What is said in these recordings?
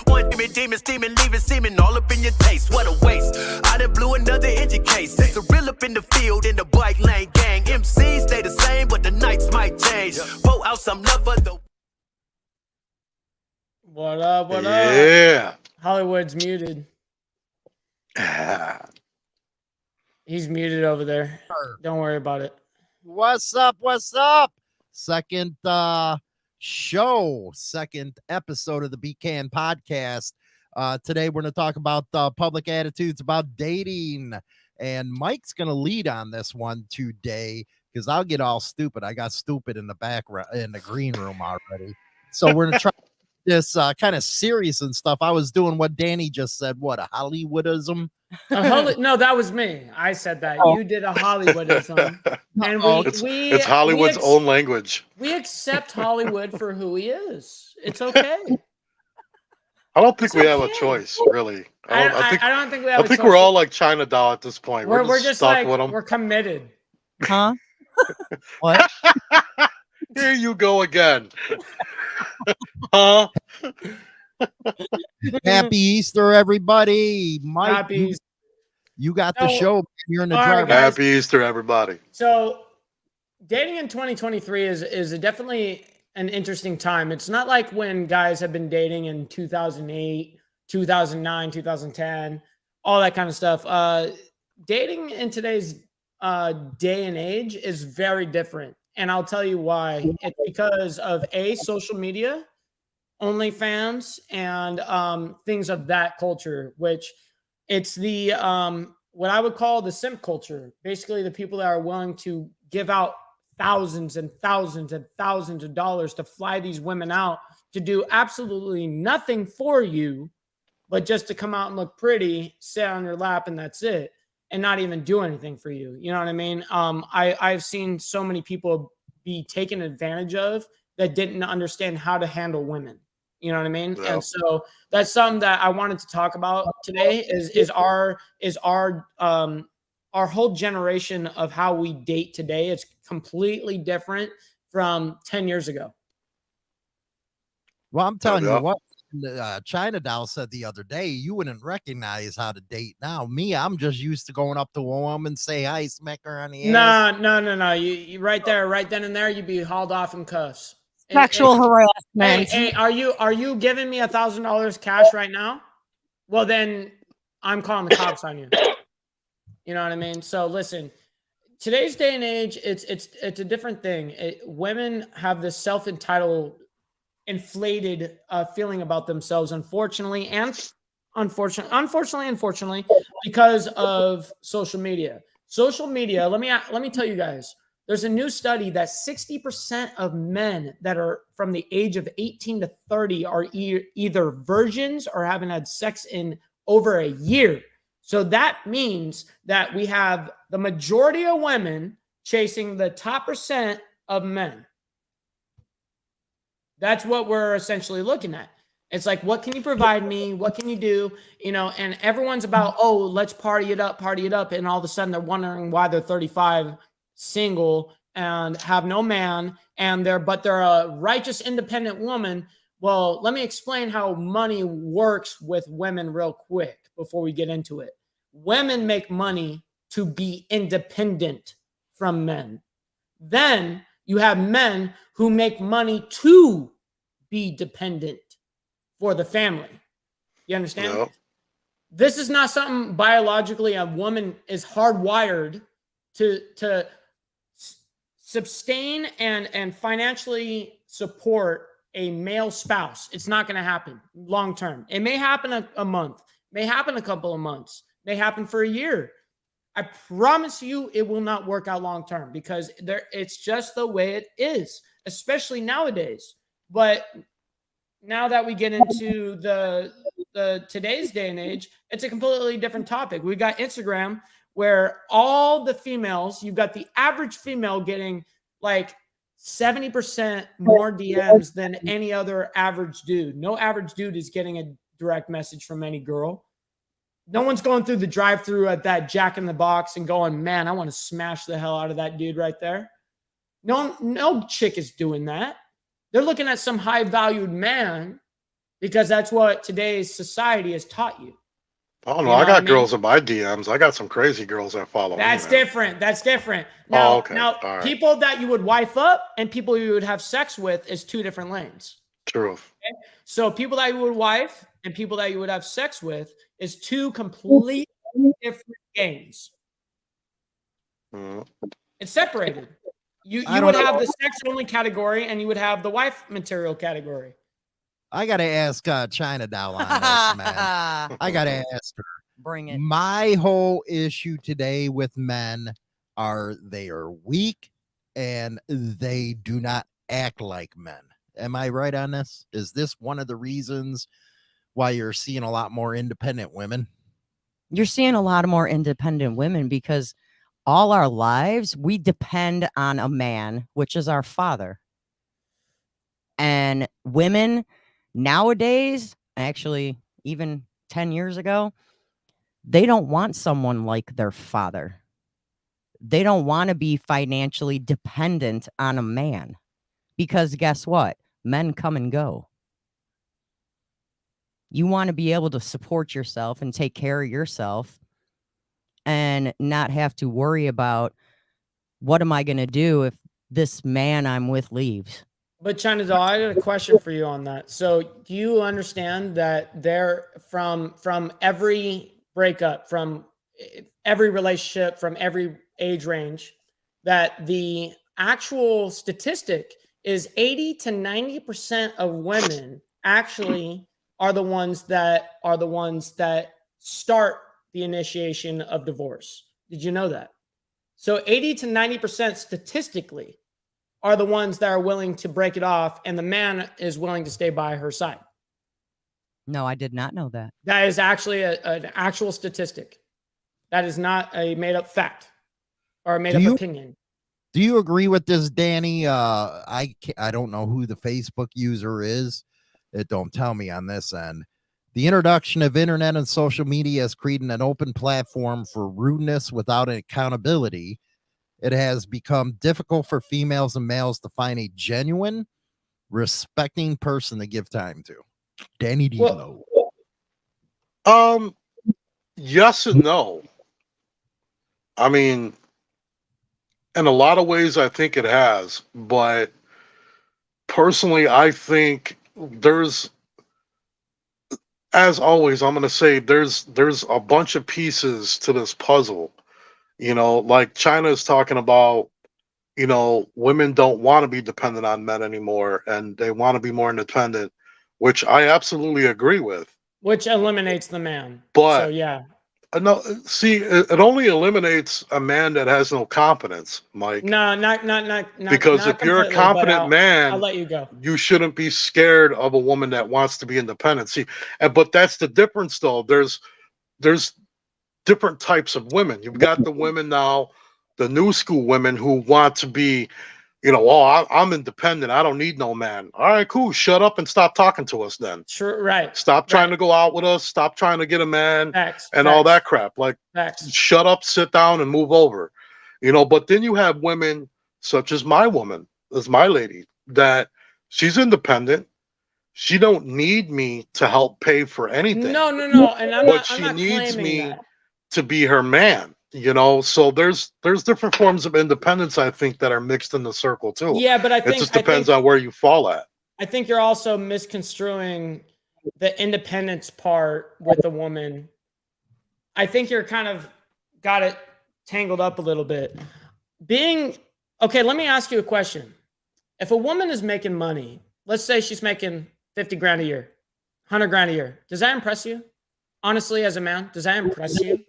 One demon steaming, leaving seeming all up in your taste. What a waste. I done blew another engine case. It's the real up in the field in the bike lane gang. MCs stay the same, but the nights might change. Pull out some lover though. What up? What up? Yeah. Hollywood's muted. He's muted over there. Don't worry about it. What's up? What's up? Second show, second episode of the BEATcan Podcast. Today we're going to talk about public attitudes about dating. And Mike's going to lead on this one today because I'll get all stupid. I got stupid in the background in the green room already. So we're going to try this kind of serious and stuff. I was doing what Danny just said. What, a Hollywoodism? No, that was me. I said that. Oh. You did a Hollywoodism. And it's Hollywood's own language. We accept Hollywood for who he is. It's okay. I don't think we have a choice, really. I don't think we have a choice. I think we're all like China doll at this point. We're just stuck like, with them. We're committed. Huh? What? Here you go again. Huh? Happy Easter, everybody. Mike, Happy Easter. You got the show. You're in the drive. Happy Easter, everybody. So dating in 2023 is definitely an interesting time. It's not like when guys have been dating in 2008, 2009, 2010, all that kind of stuff. Dating in today's day and age is very different. And I'll tell you why. It's because of social media, OnlyFans, and things of that culture, which it's the what I would call the simp culture. Basically, the people that are willing to give out thousands and thousands and thousands of dollars to fly these women out to do absolutely nothing for you, but just to come out and look pretty, sit on your lap, and that's it, and not even do anything for you. You know what I mean? I've seen so many people be taken advantage of that didn't understand how to handle women. You know what I mean? Yeah. And so that's something that I wanted to talk about today is our whole generation of how we date today. It's completely different from 10 years ago. Well, I'm telling you what, China Doll said the other day, you wouldn't recognize how to date now. Me, I'm just used to going up to a woman, say hi, smack her on the ass. No. You right there, right then and there, you'd be hauled off in cuffs. Sexual harassment. Hey, are you giving me $1,000 cash right now? Well, then I'm calling the cops on you. You know what I mean? So listen, today's day and age, it's a different thing. Women have this self-entitled, inflated feeling about themselves, unfortunately, because of social media. Social media. Let me tell you guys. There's a new study that 60% of men that are from the age of 18 to 30 are either virgins or haven't had sex in over a year. So that means that we have the majority of women chasing the top percent of men. That's what we're essentially looking at. It's like, what can you provide me? What can you do? You know, and everyone's about, oh, let's party it up. And all of a sudden they're wondering why they're 35, single, and have no man, and they're a righteous, independent woman. Well, let me explain how money works with women real quick before we get into it. Women make money to be independent from men. Then you have men who make money to be dependent for the family. You understand? No. This is not something biologically a woman is hardwired to sustain and financially support a male spouse. It's not going to happen long term. It may happen a month, may happen a couple of months, may happen for a year. I promise you it will not work out long term because it's just the way it is, especially nowadays. But now that we get into the today's day and age, it's a completely different topic. We got Instagram, where all the females, you've got the average female getting like 70% more DMs than any other average dude. No average dude is getting a direct message from any girl. No one's going through the drive-thru at that Jack in the Box and going, man, I want to smash the hell out of that dude right there. No chick is doing that. They're looking at some high-valued man because that's what today's society has taught you. I don't know. You know I what got I mean? girls in my DMs. I got some crazy girls that follow That's me. Man. different. That's different. Now, okay. now All right. people that you would wife up and people you would have sex with is two different lanes. Truth. Okay? So people that you would wife and people that you would have sex with is two completely different games. Mhm. It's separated. You I would don't have know. the sex only category and you would have the wife material category. I gotta ask China Doll on this, man. I gotta ask her. Bring it. My whole issue today with men are they are weak and they do not act like men. Am I right on this? Is this one of the reasons why you're seeing a lot more independent women? You're seeing a lot of more independent women because all our lives we depend on a man, which is our father. And women nowadays, actually, even 10 years ago, they don't want someone like their father. They don't want to be financially dependent on a man because guess what? Men come and go. You want to be able to support yourself and take care of yourself and not have to worry about what am I going to do if this man I'm with leaves. But China Doll, I got a question for you on that. So do you understand that there from every breakup, from every relationship, from every age range, that the actual statistic is 80 to 90% of women actually are the ones that start the initiation of divorce. Did you know that? So 80 to 90% statistically are the ones that are willing to break it off, and the man is willing to stay by her side. No, I did not know that. That is actually an actual statistic. That is not a made-up fact or a made-up opinion. Do you agree with this, Danny? I don't know who the Facebook user is. It don't tell me on this end. The introduction of internet and social media has created an open platform for rudeness without accountability. It has become difficult for females and males to find a genuine, respecting person to give time to. Danny D'Lo. Yes and no. I mean, in a lot of ways, I think it has, but personally, I think there's, as always, I'm going to say there's a bunch of pieces to this puzzle. You know, like China is talking about, you know, women don't want to be dependent on men anymore and they want to be more independent, which I absolutely agree with. Which eliminates the man. But so yeah. No, see, it only eliminates a man that has no competence, Mike. No, not because not if you're a completely, but competent man, I'll let you go. You shouldn't be scared of a woman that wants to be independent. See, but that's the difference, though. There's different types of women. You've got the women now, the new school women who want to be, you know, oh, I'm independent. I don't need no man. All right, cool. Shut up and stop talking to us then. Sure, right. Stop trying to go out with us. Stop trying to get a man and all that crap. Like, shut up, sit down, and move over. You know, but then you have women such as my woman, as my lady, that she's independent. She don't need me to help pay for anything. No. And she needs me to be her man. You know, so there's different forms of independence, I think, that are mixed in the circle too. Yeah, but I think it just depends on where you fall at. I think you're also misconstruing the independence part with the woman. I think you're kind of got it tangled up a little bit. Okay, let me ask you a question. If a woman is making money, let's say she's making 50 grand a year, 100 grand a year, does that impress you? Honestly, as a man, does that impress you?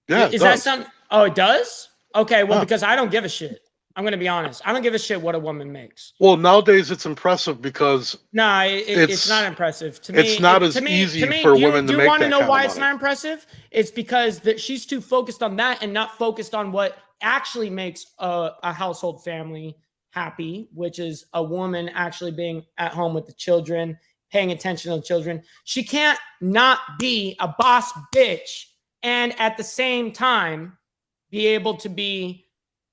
Yeah. Is that something? Oh, it does? Okay, well, because I don't give a shit. I'm going to be honest. I don't give a shit what a woman makes. Well, nowadays it's impressive because it's not impressive to me. It's not as easy for women to make that kind of money. Do you want to know why it's not impressive? It's because she's too focused on that and not focused on what actually makes a household family happy, which is a woman actually being at home with the children, paying attention to the children. She can't not be a boss bitch and at the same time be able to be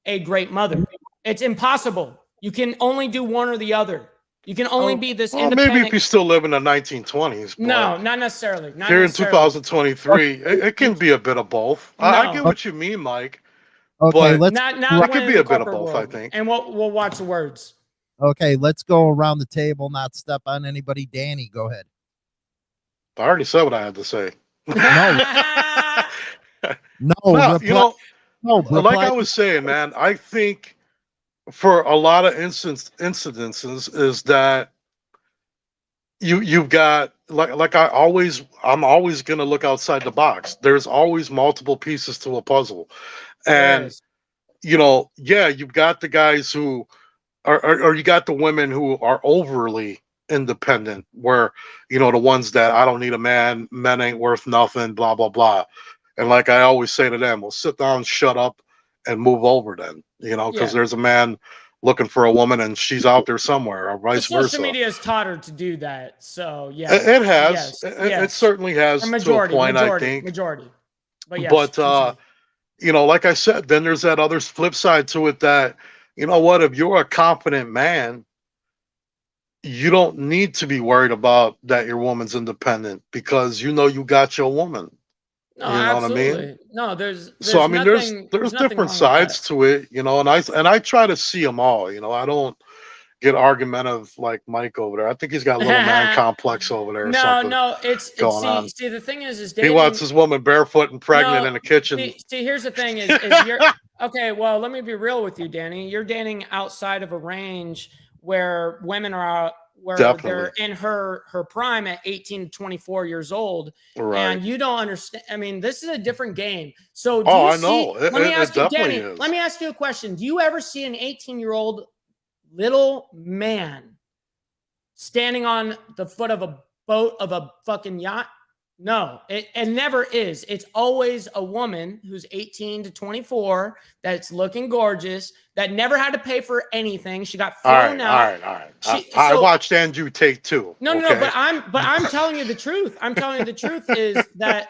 a great mother. It's impossible. You can only do one or the other. You can only be this Well, independent. maybe if you still live in the 1920s. No, not necessarily. Not here in necessarily. 2023, it can be a bit of both. I No. get what you mean, Mike. Okay, But Not it could when be in a bit of corporate both, world. I think. And we'll watch the words. Okay, let's go around the table, not step on anybody. Danny, go ahead. I already said what I had to say. No, Well, you know, like reply- I was saying, man, I think for a lot of incidences is that you've got I'm always gonna look outside the box. There's always multiple pieces to a puzzle. And Yes. you know, yeah, you've got the guys who or you got the women who are overly independent, where you know the ones that I don't need a man, men ain't worth nothing, blah blah blah. And like I always say to them, well, sit down, shut up, and move over then. You know, because Yeah. there's a man looking for a woman and she's out there somewhere, or vice Social versa. media has taught her to do that. So yeah, It has. Yes. It certainly has A majority, to a point, majority, I think. majority. But yes, But continue. you know, like I said, then there's that other flip side to it that, you know what, if you're a confident man, you don't need to be worried about that your woman's independent because you know you got your woman. No, you know what I mean? absolutely. No, there's So I mean, there's nothing wrong different with sides to it, you know, and I try to see them all. You know, I don't get argumentative like Mike over there. I think he's got a little man complex over there. Or that. something No, it's going on. see the thing is He dating, wants his woman barefoot and pregnant No, in the kitchen. See, here's the thing is you're okay. Well, let me be real with you, Danny. You're dating outside of a range where women are out, where Definitely. they're in her prime at 18 to 24 years old, Right. and you don't understand. I mean, this is a different game. So, do Oh, you I know. let me ask you, definitely Danny. is. Let me ask you a question. Do you ever see an 18-year-old little man standing on the foot of a boat of a fucking yacht? No, it never is. It's always a woman who's 18 to 24 that's looking gorgeous, that never had to pay for anything. She got flown out. All right. I watched Andrew take two. No, but I'm telling you the truth. I'm telling you the truth is that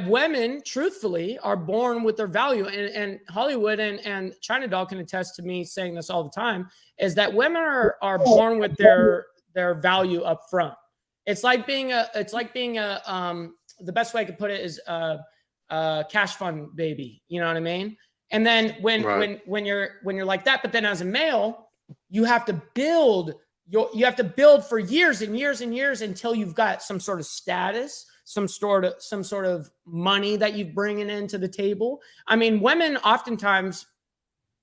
women, truthfully, are born with their value. And Hollywood and China Doll can attest to me saying this all the time, is that women are born with their value up front. It's like being the best way I could put it is a cash fund baby. You know what I mean? And then when you're like that, but then as a male, you have to build for years and years and years until you've got some sort of status, some sort of money that you're bringing into the table. I mean, women oftentimes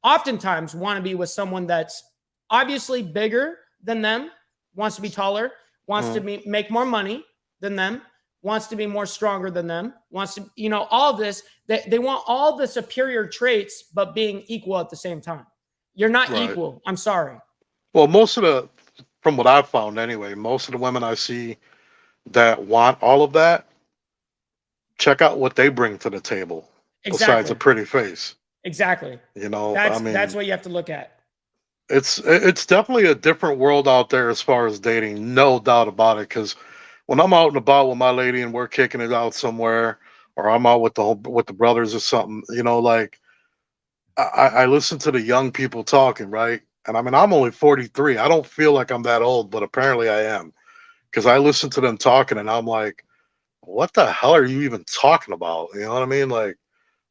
want to be with someone that's obviously bigger than them, wants to be taller, wants to make more money than them, wants to be more stronger than them, wants to, you know, all of this. They want all the superior traits, but being equal at the same time. You're not equal. I'm sorry. Well, from what I've found anyway, most of the women I see that want all of that, check out what they bring to the table. Exactly. Besides a pretty face. Exactly. You know, that's what you have to look at. It's definitely a different world out there as far as dating, no doubt about it. Because when I'm out and about with my lady and we're kicking it out somewhere, or I'm out with the brothers or something, you know, like I listen to the young people talking, right? And I mean, I'm only 43. I don't feel like I'm that old, but apparently I am, because I listen to them talking and I'm like, what the hell are you even talking about? You know what I mean? Like,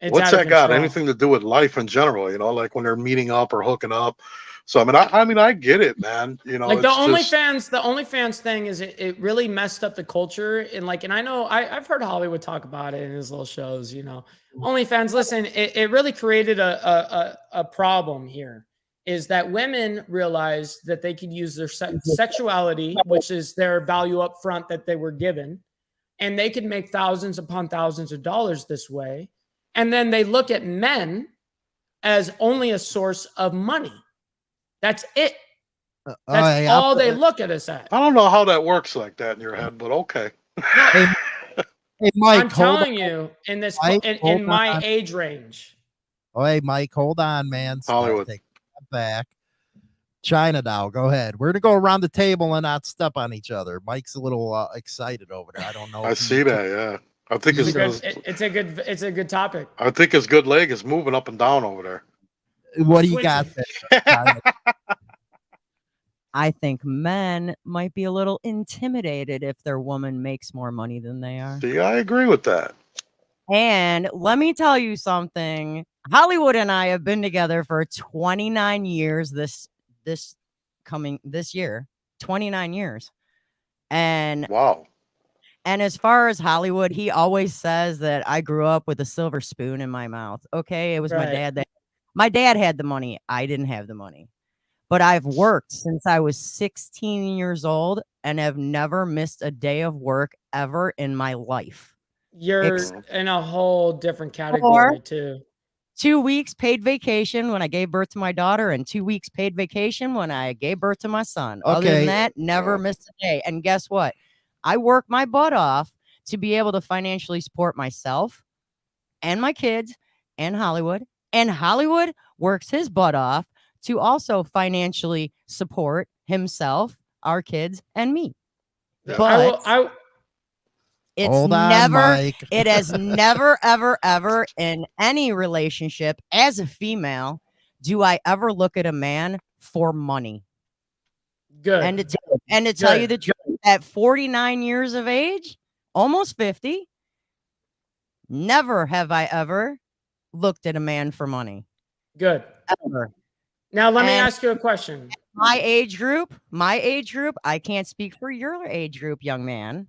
what's that got anything to do with life in general? You know, like when they're meeting up or hooking up. So I mean, I get it, man. You know, like the OnlyFans thing is it really messed up the culture. And I know I've heard Hollywood talk about it in his little shows. You know, OnlyFans. Listen, it really created a problem here. Is that women realized that they could use their sexuality, which is their value up front that they were given, and they could make thousands upon thousands of dollars this way. And then they look at men as only a source of money. That's it. That's all they look at us at. I don't know how that works like that in your head, but okay. Hey, Mike, I'm telling you, in this in my age range. Oh, hey, Mike, hold on, man. Hollywood. Take that back. China Doll, go ahead. We're gonna go around the table and not step on each other. Mike's a little excited over there. I don't know. I see that. Yeah, I think it's a good topic. I think his good leg is moving up and down over there. What do you got there? I think men might be a little intimidated if their woman makes more money than they are. See, I agree with that. And let me tell you something. Hollywood and I have been together for 29 years this year. 29 years. And Wow. And as far as Hollywood, he always says that I grew up with a silver spoon in my mouth. Okay, it was my dad had the money. I didn't have the money. But I've worked since I was 16 years old and have never missed a day of work ever in my life. You're in a whole different category too. 2 weeks paid vacation when I gave birth to my daughter, and 2 weeks paid vacation when I gave birth to my son. Okay. Other than that, never missed a day. And guess what? I work my butt off to be able to financially support myself and my kids and Hollywood. And Hollywood works his butt off to also financially support himself, our kids, and me. Yeah. But it's Hold on, never, Mike. it has never, ever, ever in any relationship as a female, do I ever look at a man for money. Good. And to tell you the truth, at 49 years of age, almost 50, never have I ever looked at a man for money. Good. Ever. Now let me ask you a question. My age group, I can't speak for your age group, young man.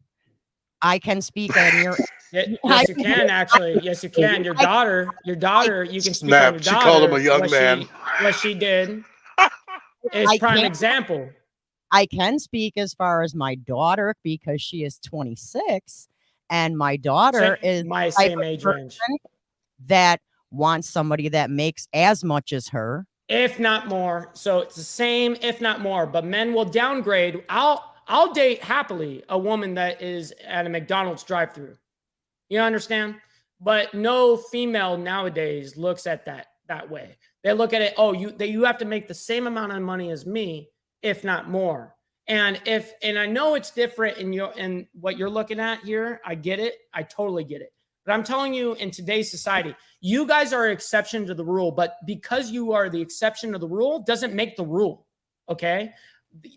I can speak on your. Yes, you can actually. Yes, you can. Your daughter. You can speak on your daughter. She called him a young man. What she did is prime example. I can speak as far as my daughter because she is 26, and my daughter is my same age range. That wants somebody that makes as much as her, if not more. So it's the same, if not more. But men will downgrade. I'll date happily a woman that is at a McDonald's drive-thru. You understand? But no female nowadays looks at that way. They look at it, you have to make the same amount of money as me, if not more. And I know it's different in what you're looking at here. I get it. I totally get it. But I'm telling you, in today's society, you guys are an exception to the rule. But because you are the exception to the rule doesn't make the rule. Okay?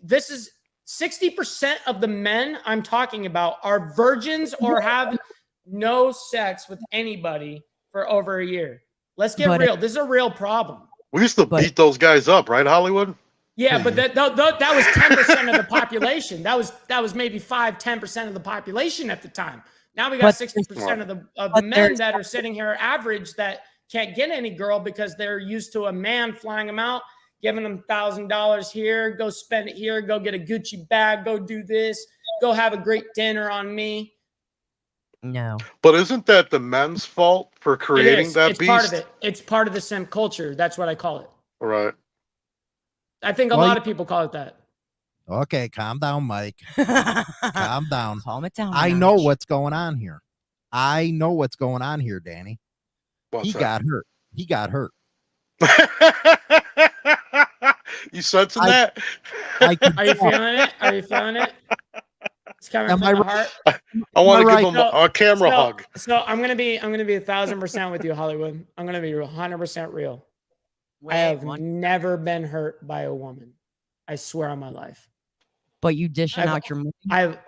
This is 60% of the men I'm talking about are virgins or have no sex with anybody for over a year. Let's get real. This is a real problem. We used to beat those guys up, right, Hollywood? Yeah, but that was 10% of the population. That was maybe 5-10% of the population at the time. Now we got 60% of the men that are sitting here average that can't get any girl because they're used to a man flying them out, giving them $1,000 here, go spend it here, go get a Gucci bag, go do this, go have a great dinner on me. No. But isn't that the men's fault for creating that beast? It's part of it. It's part of the simp culture. That's what I call it. Right. I think a lot of people call it that. Okay, calm down, Mike. Calm down. Calm it down. I know what's going on here. Danny. He got hurt. You sensing that? Are you feeling it? It's coming from the heart. I want to give him a camera hug. So I'm gonna be 1,000% with you, Hollywood. I'm gonna be 100% real. I have never been hurt by a woman. I swear on my life. But you dishing out your money.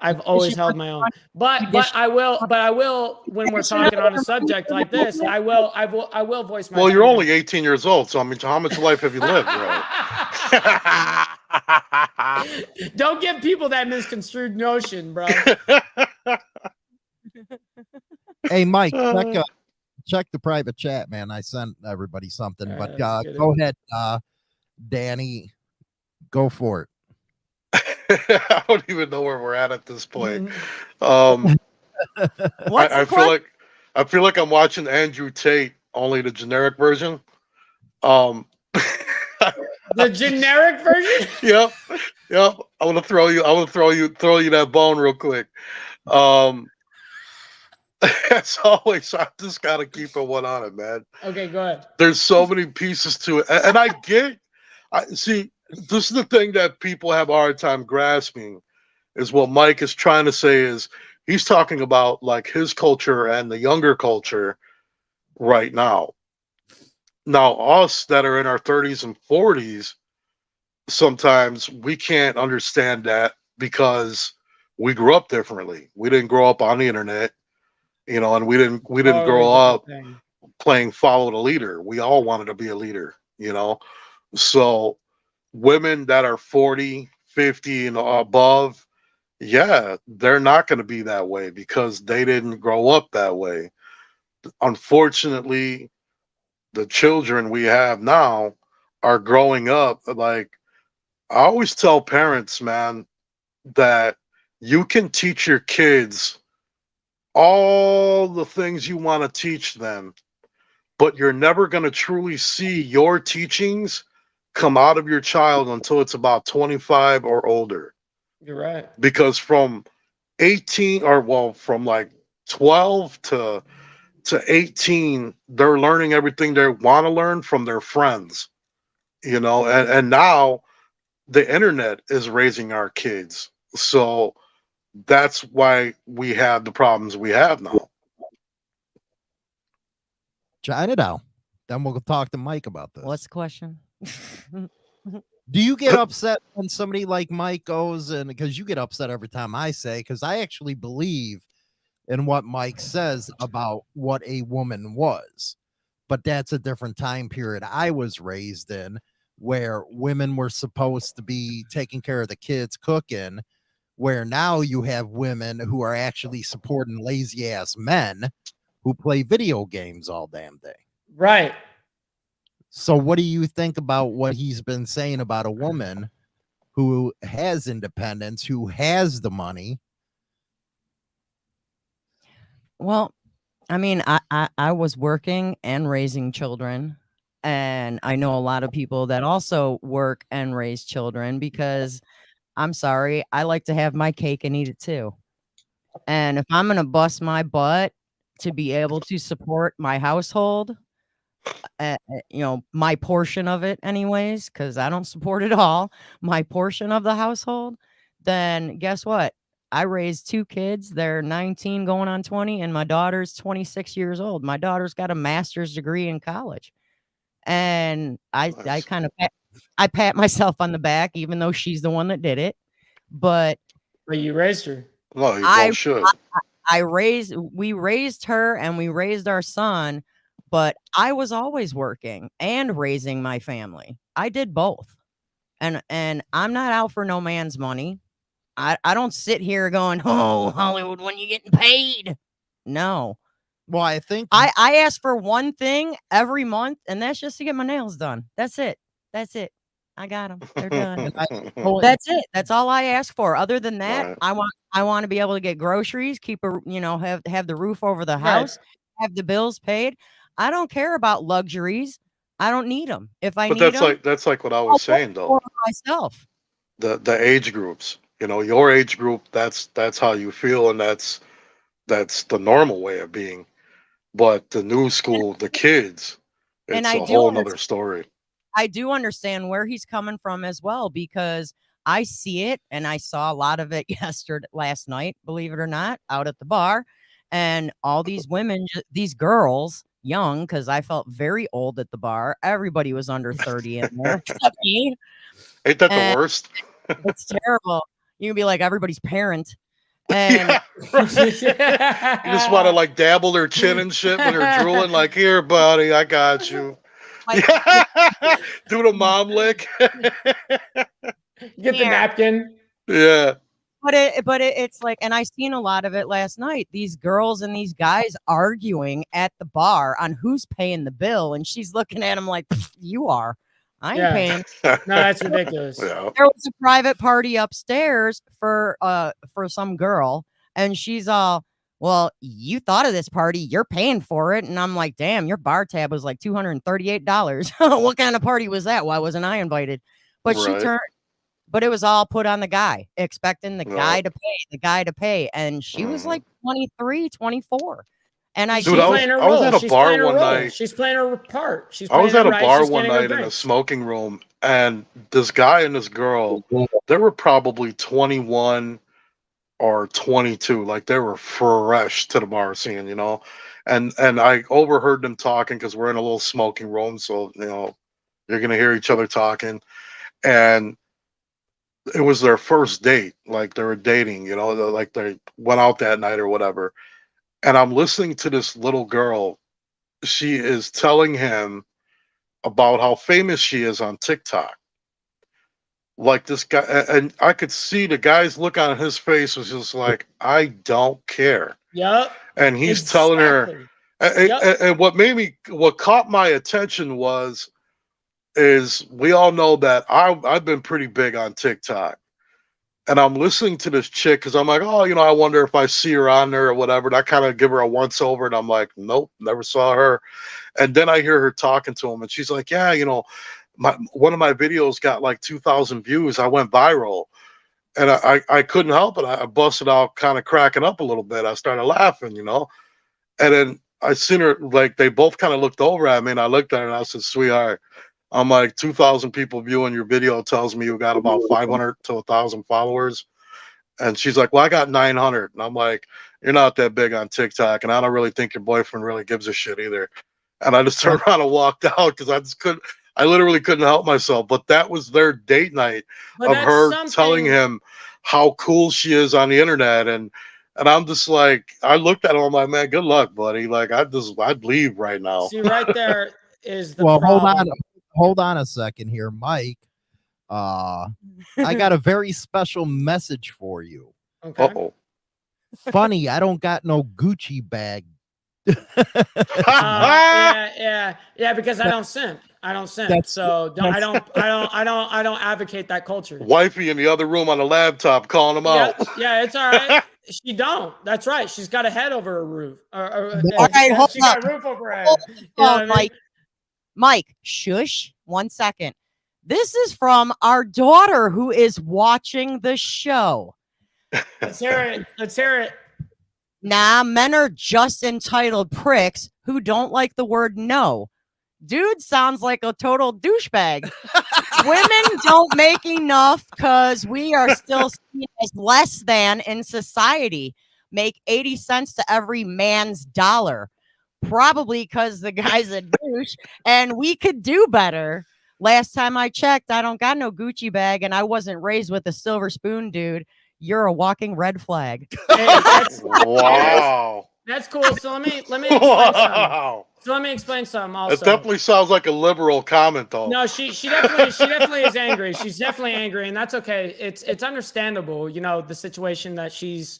I've always held my own. But I will when we're talking on a subject like this, I will voice my. Well, you're only 18 years old, so I mean, how much life have you lived, bro? Don't give people that misconstrued notion, bro. Hey, Mike, check the private chat, man. I sent everybody something, but go ahead, Danny. Go for it. I don't even know where we're at this point. I feel like I'm watching Andrew Tate, only the generic version. The generic version? Yep. I want to throw you that bone real quick. As always, I just gotta keep it one on it, man. Okay, go ahead. There's so many pieces to it, and I see. This is the thing that people have a hard time grasping, is what Mike is trying to say is he's talking about like his culture and the younger culture right now. Now, us that are in our 30s and 40s, sometimes we can't understand that because we grew up differently. We didn't grow up on the internet, and we didn't Totally grow different up thing. playing follow the leader. We all wanted to be a leader. So women that are 40, 50 and above, yeah, they're not going to be that way because they didn't grow up that way. Unfortunately, the children we have now are growing up like, I always tell parents, man, that you can teach your kids all the things you want to teach them, but you're never going to truly see your teachings come out of your child until it's about 25 or older. You're right. Because from 18 or well, from like 12 to 18, they're learning everything they want to learn from their friends, and now the internet is raising our kids. So that's why we have the problems we have now. China down. Then we'll talk to Mike about this. What's the question? Do you get upset when somebody like Mike goes and because you get upset every time I say, because I actually believe in what Mike says about what a woman was, but that's a different time period I was raised in where women were supposed to be taking care of the kids, cooking, where now you have women who are actually supporting lazy ass men who play video games all damn day. Right. So what do you think about what he's been saying about a woman who has independence, who has the money? Well, I mean, I was working and raising children, and I know a lot of people that also work and raise children because I'm sorry, I like to have my cake and eat it too. And if I'm going to bust my butt to be able to support my household, my portion of it anyways, because I don't support it all, my portion of the household, then guess what? I raised 2 kids. They're 19 going on 20, and my daughter's 26 years old. My daughter's got a master's degree in college. And I Nice. kind of I pat myself on the back, even though she's the one that did it. But But you raised her. Well, you I both should. we raised her and we raised our son, but I was always working and raising my family. I did both. And I'm not out for no man's money. I don't sit here going, "Oh, Hollywood, when you getting paid?" No. Well, I think I ask for one thing every month, and that's just to get my nails done. That's it. I got them. They're done. That's it. That's all I ask for. Other than that, Right. I want to be able to get groceries, keep have the roof over the Right. house, have the bills paid. I don't care about luxuries. I don't need them. If I But need them, that's like what I I'll was pay saying though. for 'em myself. The age groups, your age group, that's how you feel, and that's the normal way of being. But the new school, the kids, And it's I a do whole understand. nother story. I do understand where he's coming from as well, because I see it and I saw a lot of it last night, believe it or not, out at the bar. And all these women, these girls, young, because I felt very old at the bar. Everybody was under 30 in there, except me. Ain't that the And worst? it's terrible. You can be like everybody's parent. And Yeah, right. You just want to like dabble their chin and shit when they're drooling, like, here, buddy, I got you. like, Yeah. Do the mom lick. Get the Here. napkin. Yeah. It's like, and I seen a lot of it last night. These girls and these guys arguing at the bar on who's paying the bill, and she's looking at him like, "You are. I ain't Yeah. paying." No, that's ridiculous. Yeah. There was a private party upstairs for some girl, and she's all, "Well, you thought of this party, you're paying for it." And I'm like, "Damn, your bar tab was like $238. What kind of party was that? Why wasn't I invited?" But Right. but it was all put on the guy, expecting the Yeah. guy to pay. And she was like 23, 24. And I Dude, She's I was- playing her I was role. at a She's bar playing her one role. night. She's playing her part. She's I was playing at it a right. bar She's one getting her night in a drinks. smoking room, and this guy and this girl, they were probably 21 or 22. Like they were fresh to the bar scene, And I overheard them talking because we're in a little smoking room, so you're gonna hear each other talking. And it was their first date, like they were dating, like they went out that night or whatever. And I'm listening to this little girl. She is telling him about how famous she is on TikTok. Like this guy, and I could see the guy's look on his face was just like, I don't care. Yep. And he's telling her, and what caught my attention is we all know that I've been pretty big on TikTok. And I'm listening to this chick because I'm like, oh, I wonder if I see her on there or whatever. And I kind of give her a once over, and I'm like, nope, never saw her. And then I hear her talking to him, and she's like, yeah, one of my videos got like 2,000 views. I went viral, and I couldn't help it. I busted out, kind of cracking up a little bit. I started laughing, and then I seen her, like they both kind of looked over at me, and I looked at her and I said, sweetheart, I'm like, 2,000 people viewing your video tells me you got about 500 to 1,000 followers. And she's like, well, I got 900. And I'm like, you're not that big on TikTok. And I don't really think your boyfriend really gives a shit either. And I just turned around and walked out because I literally couldn't help myself. But that was their date night of her telling him how cool she is on the internet. And I'm just like, I looked at him, I'm like, man, good luck, buddy. Like, I'd leave right now. See, right there is the problem. Hold on a second here, Mike. I got a very special message for you. Okay. Uh-oh. Funny, I don't got no Gucci bag. Yeah, because I don't simp. I don't simp. I don't advocate that culture. Wifey in the other room on the laptop calling him out. Yeah, it's all right. She don't. That's right. She's got a head over her roof. All right, she got a roof over her head. Mike, shush. 1 second. This is from our daughter who is watching the show. Let's hear it. Nah, men are just entitled pricks who don't like the word no. Dude sounds like a total douchebag. Women don't make enough because we are still seen as less than in society. Make 80 cents to every man's dollar. Probably because the guy's a douche and we could do better. Last time I checked, I don't got no Gucci bag and I wasn't raised with a silver spoon, dude. You're a walking red flag. Hey, wow. That's cool. So let me explain something. So let me explain something also. It definitely sounds like a liberal comment though. No, she definitely is angry. She's definitely angry, and that's okay. It's understandable, the situation that she's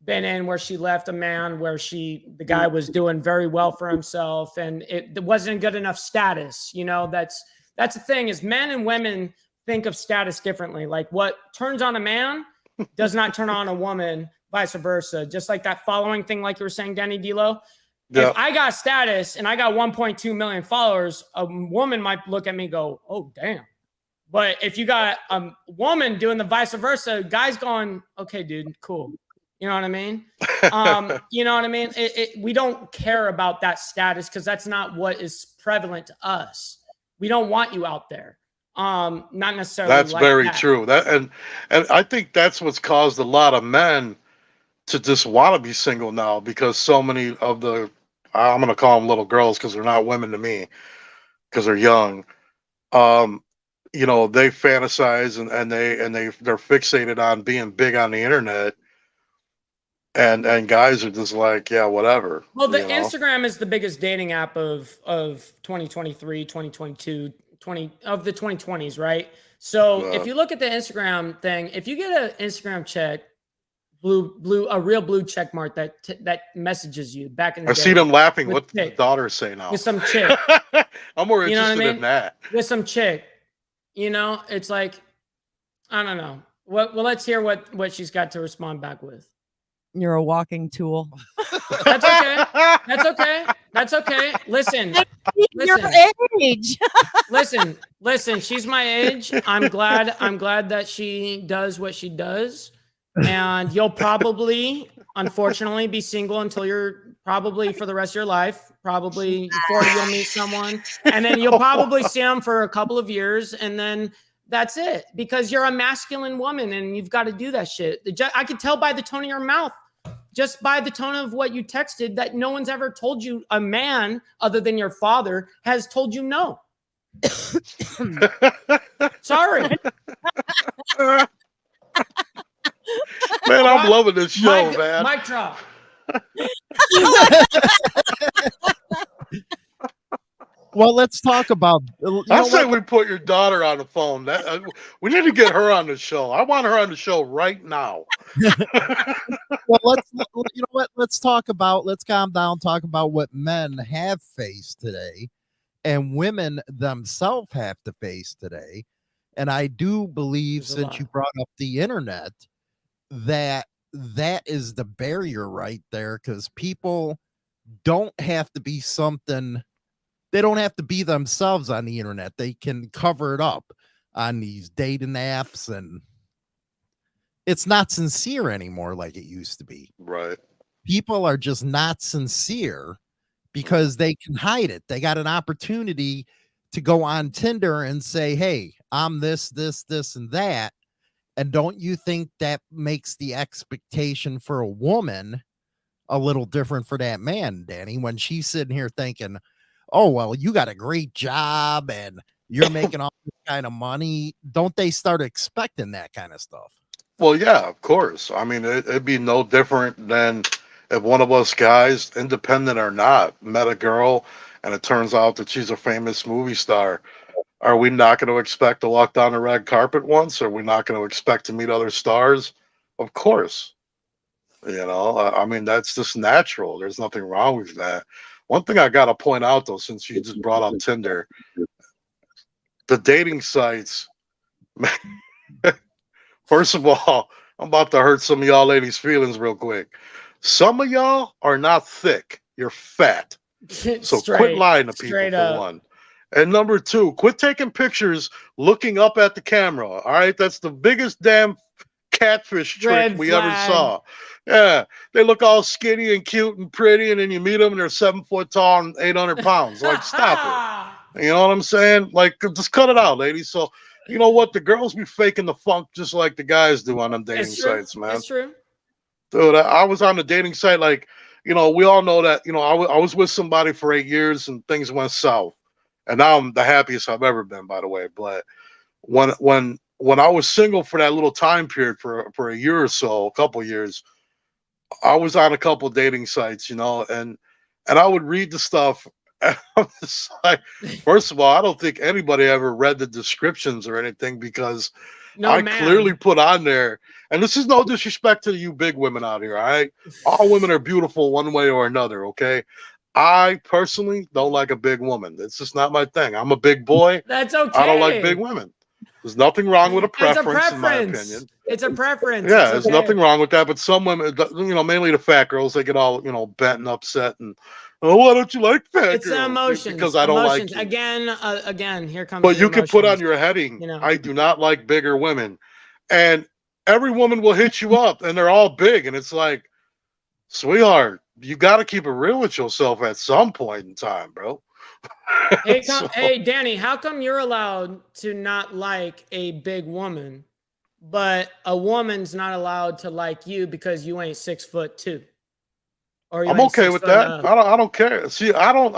been in where she left a man where the guy was doing very well for himself and it wasn't good enough status. That's the thing is men and women think of status differently. Like what turns on a man does not turn on a woman, vice versa. Just like that following thing, like you were saying, Danny D'Lo. Yeah. If I got status and I got 1.2 million followers, a woman might look at me and go, oh, damn. But if you got a woman doing the vice versa, guys going, okay, dude, cool. You know what I mean? You know what I mean? We don't care about that status because that's not what is prevalent to us. We don't want you out there. Not necessarily. That's like very true. And I think that's what's caused a lot of men to just want to be single now because so many of I'm going to call them little girls because they're not women to me because they're young. They fantasize and they're fixated on being big on the internet. And guys are just like, yeah, whatever. Well, Instagram is the biggest dating app of 2023, 2022, of the 2020s, right? So if you look at the Instagram thing, if you get an Instagram check, a real blue check mark that messages you back in the day. I see them laughing. What the daughters say now? With some chick. I'm more interested in that. With some chick. It's like, I don't know. Well, let's hear what she's got to respond back with. You're a walking tool. That's okay. That's okay. Listen. Your age. Listen. She's my age. I'm glad that she does what she does. And you'll probably, unfortunately, be single until you're probably for the rest of your life. Probably 40, you'll meet someone. And then you'll probably see them for a couple of years. And then that's it. Because you're a masculine woman and you've got to do that shit. I could tell by the tone of your mouth. Just by the tone of what you texted that no one's ever told you, a man other than your father has told you no. Sorry. Man, I'm loving this show, Mic, man. mic drop. Well, let's talk about. I say we put your daughter on the phone. We need to get her on the show. I want her on the show right now. Well, you know what? Let's calm down. Talk about what men have faced today, and women themselves have to face today. And I do believe, since you brought up the internet, that is the barrier right there, because people don't have to be something. They don't have to be themselves on the internet. They can cover it up on these dating apps, and it's not sincere anymore like it used to be. Right. People are just not sincere because they can hide it. They got an opportunity to go on Tinder and say, hey, I'm this, and that. And don't you think that makes the expectation for a woman a little different for that man, Danny, when she's sitting here thinking, oh, well, you got a great job and you're making all this kind of money? Don't they start expecting that kind of stuff? Well, yeah, of course. I mean, it'd be no different than if one of us guys, independent or not, met a girl and it turns out that she's a famous movie star. Are we not going to expect to walk down the red carpet once? Are we not going to expect to meet other stars? Of course. I mean, that's just natural. There's nothing wrong with that. One thing I got to point out, though, since you just brought up Tinder, the dating sites, first of all, I'm about to hurt some of y'all ladies' feelings real quick. Some of y'all are not thick. You're fat. So quit lying to people, for one. And number two, quit taking pictures looking up at the camera. All right? That's the biggest damn catfish trick we ever saw. Yeah. They look all skinny and cute and pretty, and then you meet them and they're 7 foot tall and 800 pounds. Like, stop it. You know what I'm saying? Like, just cut it out, ladies. So, you know what? The girls be faking the funk just like the guys do on them dating sites, man. That's true. Dude, I was on the dating site, like, we all know that, I was with somebody for 8 years and things went south. And now I'm the happiest I've ever been, by the way. But when I was single for that little time period for a year or so, a couple of years, I was on a couple of dating sites, and I would read the stuff. And I'm just like, first of all, I don't think anybody ever read the descriptions or anything, because clearly put on there, and this is no disrespect to you big women out here, all right? All women are beautiful one way or another, okay? I personally don't like a big woman. It's just not my thing. I'm a big boy. That's okay. I don't like big women. There's nothing wrong with a preference, in my opinion. It's a preference. Yeah, there's nothing wrong with that. But some women, mainly the fat girls, they get all, bent and upset and, oh, why don't you like fat girls? It's emotions. Because I don't like you. Again, here comes. But you can put on your heading, I do not like bigger women. And every woman will hit you up, and they're all big. And it's like, sweetheart, you got to keep it real with yourself at some point in time, bro. Hey, Danny, how come you're allowed to not like a big woman, but a woman's not allowed to like you because you ain't 6'2"? Or I'm okay with that. I don't care. See, I don't.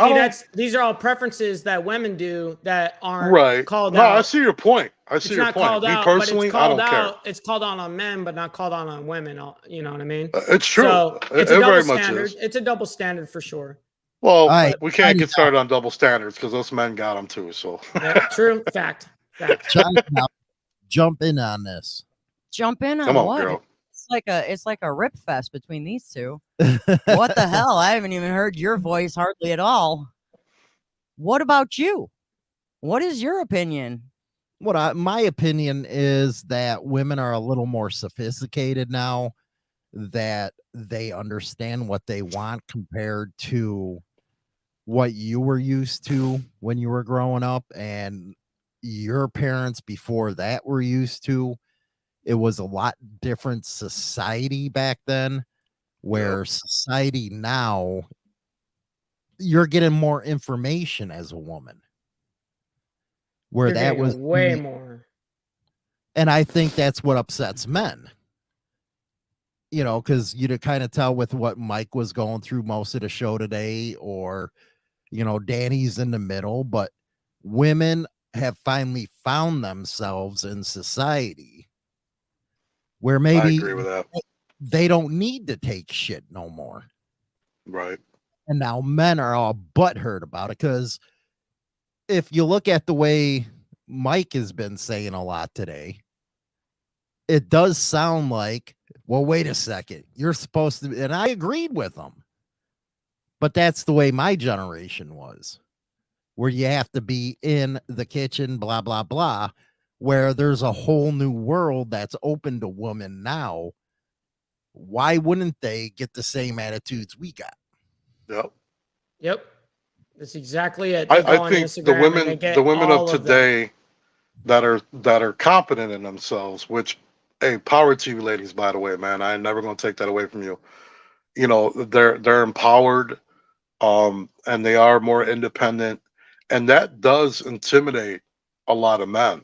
These are all preferences that women do that aren't called out. No, I see your point. I see your point. Me personally, I don't care. It's called out on men, but not called out on women. You know what I mean? It's true. So it's a double standard. It's a double standard for sure. Well, we can't get started on double standards because those men got them too. So true. Fact. Jump in on this. Jump in on Come on, what? girl. It's like a rip fest between these two. What the hell? I haven't even heard your voice hardly at all. What about you? What is your opinion? My opinion is that women are a little more sophisticated now, that they understand what they want compared to what you were used to when you were growing up and your parents before that were used to. It was a lot different society back then, where society now, you're getting more information as a woman. Where that was way more. And I think that's what upsets men. Because you kind of tell with what Mike was going through most of the show today, or, Danny's in the middle, but women have finally found themselves in society. where I maybe agree with that. they don't need to take shit no more. Right. And now men are all butthurt about it, because if you look at the way Mike has been saying a lot today, it does sound like, well, wait a second, you're supposed to, and I agreed with him, but that's the way my generation was, where you have to be in the kitchen, blah, blah, blah, where there's a whole new world that's open to women now. Why wouldn't they get the same attitudes we got? Yep. Yep. That's exactly it. They go I on think Instagram and they get the women all of of that. today that are confident in themselves, which, hey, power to you ladies, by the way, man. I'm never gonna take that away from you. You know, they're empowered, and they are more independent, and that does intimidate a lot of men.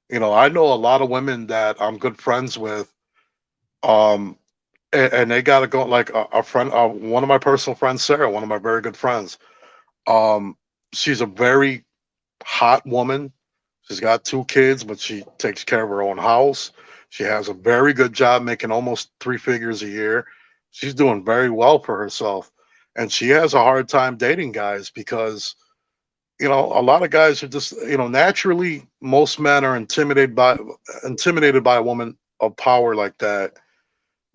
You know, I know a lot of women that I'm good friends with, um, and they gotta go, like a friend, one of my personal friends, Sarah, one of my very good friends. Um, she's a very hot woman. She's got 2 kids, but she takes care of her own house. She has a very good job, making almost 3 figures a year. She's doing very well for herself. And she has a hard time dating guys because, you know, a lot of guys are just, you know, naturally most men are intimidated by a woman of power like that,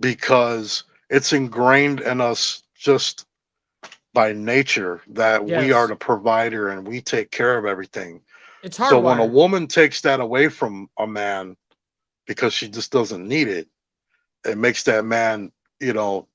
because it's ingrained in us just by nature that we are Yes. the provider and we take care of everything. It's So when a hardwired. woman takes that away from a man because she just doesn't need it, it makes that man, you know,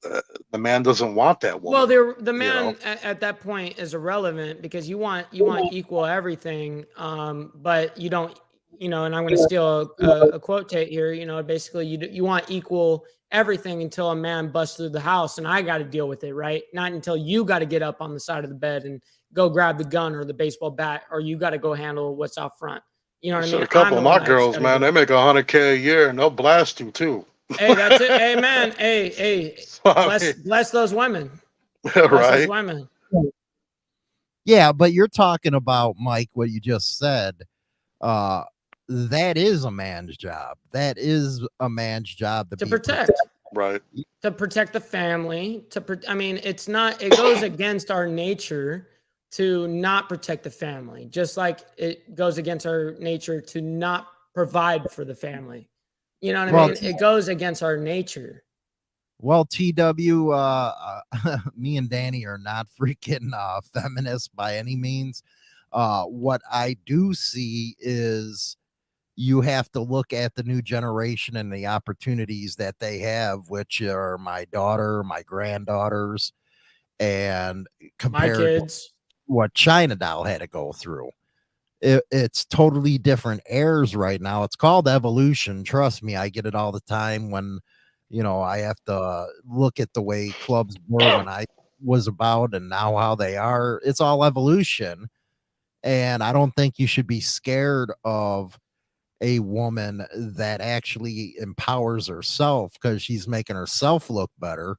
the man doesn't want that woman. Well, the You man know, at that point is irrelevant because you want equal everything, but you don't, you know. And I'm going to steal a quote here. You know, basically, you want equal everything until a man busts through the house, and I got to deal with it, right? Not until you got to get up on the side of the bed and go grab the gun or the baseball bat, or you got to go handle what's out front. You know what I so mean? a couple I'm of the one my that's girls, got to man, do they it. make $100K a year and they'll blast you too. Hey, that's it. Hey, man. Hey, So, I bless those women. mean, Bless those right? women. Yeah, but you're talking about, Mike, what you just said. That is a man's job. That is a man's job To be protect. Right. To protect the family. I mean, it's not. It goes against our nature to not protect the family, just like it goes against our nature to not provide for the family. You know what I Well, mean? It goes against our nature. Well, TW, me and Danny are not freaking feminists by any means. What I do see is you have to look at the new generation and the opportunities that they have, which are my daughter, my granddaughters, and My compared to kids. what China Doll had to go through. It's totally different airs right now. It's called evolution. Trust me, I get it all the time when, you know, I have to look at the way clubs were when I was about and now how they are. It's all evolution. And I don't think you should be scared of a woman that actually empowers herself because she's making herself look better.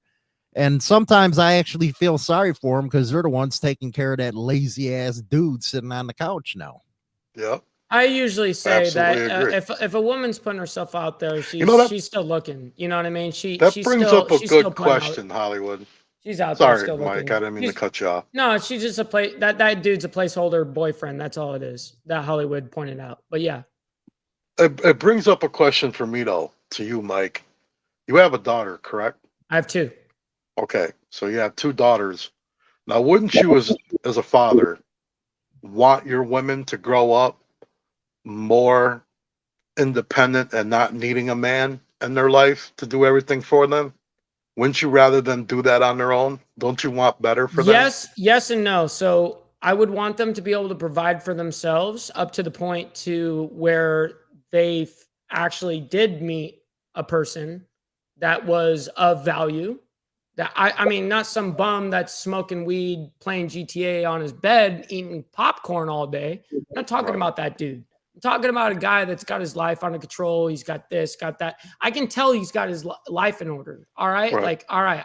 And sometimes I actually feel sorry for them because they're the ones taking care of that lazy ass dude sitting on the couch now. Yep. I usually say Absolutely that agree. if a woman's putting herself out there, You know, she's still looking. You know what I mean? that brings up a She's still good playing out. question, Hollywood. She's out there Sorry, still Mike, I looking. didn't mean to cut you off. No, she's just a play. That dude's a placeholder boyfriend. That's all it is. That Hollywood pointed out. But yeah, It brings up a question for me though, to you, Mike. You have a daughter, correct? I have two. Okay, so you have 2 daughters. Now, wouldn't you, as a father, want your women to grow up more independent and not needing a man in their life to do everything for them? Wouldn't you rather them do that on their own? Don't you want better for them? Yes, and no. So I would want them to be able to provide for themselves up to the point to where they actually did meet a person that was of value. That I mean, not some bum that's smoking weed, playing GTA on his bed, eating popcorn all day. I'm not talking Right. about that dude. I'm talking about a guy that's got his life under control. He's got this, got that. I can tell he's got his life in order. All right. Right. Like, all right,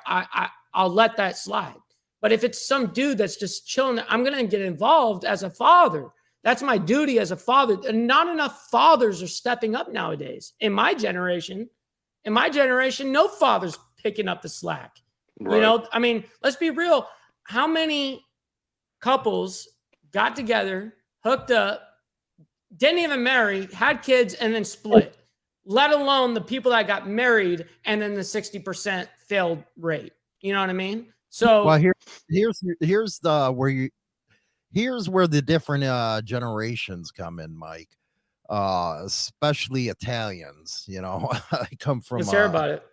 I'll let that slide. But if it's some dude that's just chilling, I'm going to get involved as a father. That's my duty as a father. And not enough fathers are stepping up nowadays. In my generation, In my generation, no father's picking up the slack. Right. You know, I mean, let's be real. How many couples got together, hooked up, didn't even marry, had kids, and then split? Let alone the people that got married and then the 60% failed rate. You know what I mean? So Well, here's where the different generations come in, Mike. Especially Italians. You know, I come from let's hear about it.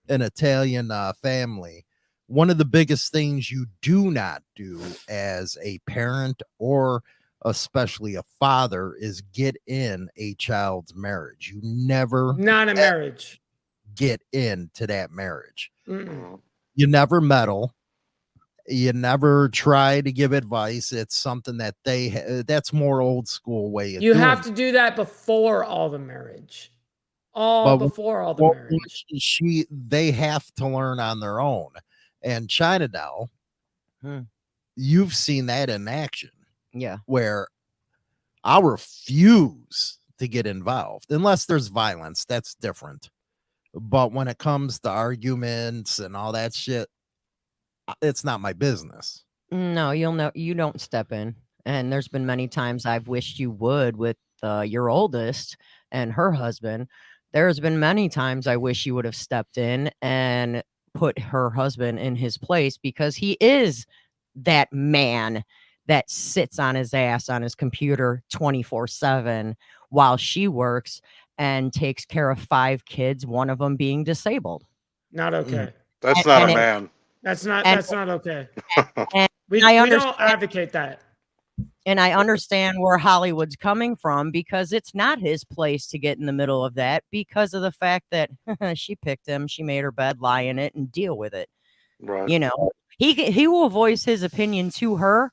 an Italian family. One of the biggest things you do not do as a parent or especially a father is get in a child's marriage. You never Not a marriage. get into that marriage. Mm-mm. You never meddle. You never try to give advice. It's something that that's more old school way of You doing have it. to do that before all the marriage. But Before all the Well, marriage. they have to learn on their own. And China Doll, Hmm. you've seen that in action Yeah. where I refuse to get involved unless there's violence. That's different. But when it comes to arguments and all that shit, it's not my business. No, you don't step in. And there's been many times I've wished you would with your oldest and her husband. There's been many times I wish you would have stepped in and put her husband in his place, because he is that man that sits on his ass on his computer 24/7 while she works and takes care of 5 kids, one of them being disabled. Not okay. That's not and a it- man. That's not And- okay. And We I don't understand. advocate that. And I understand where Hollywood's coming from, because it's not his place to get in the middle of that, because of the fact that she picked him, she made her bed, lie in it, and deal with it. Right. You know, he will voice his opinion to her,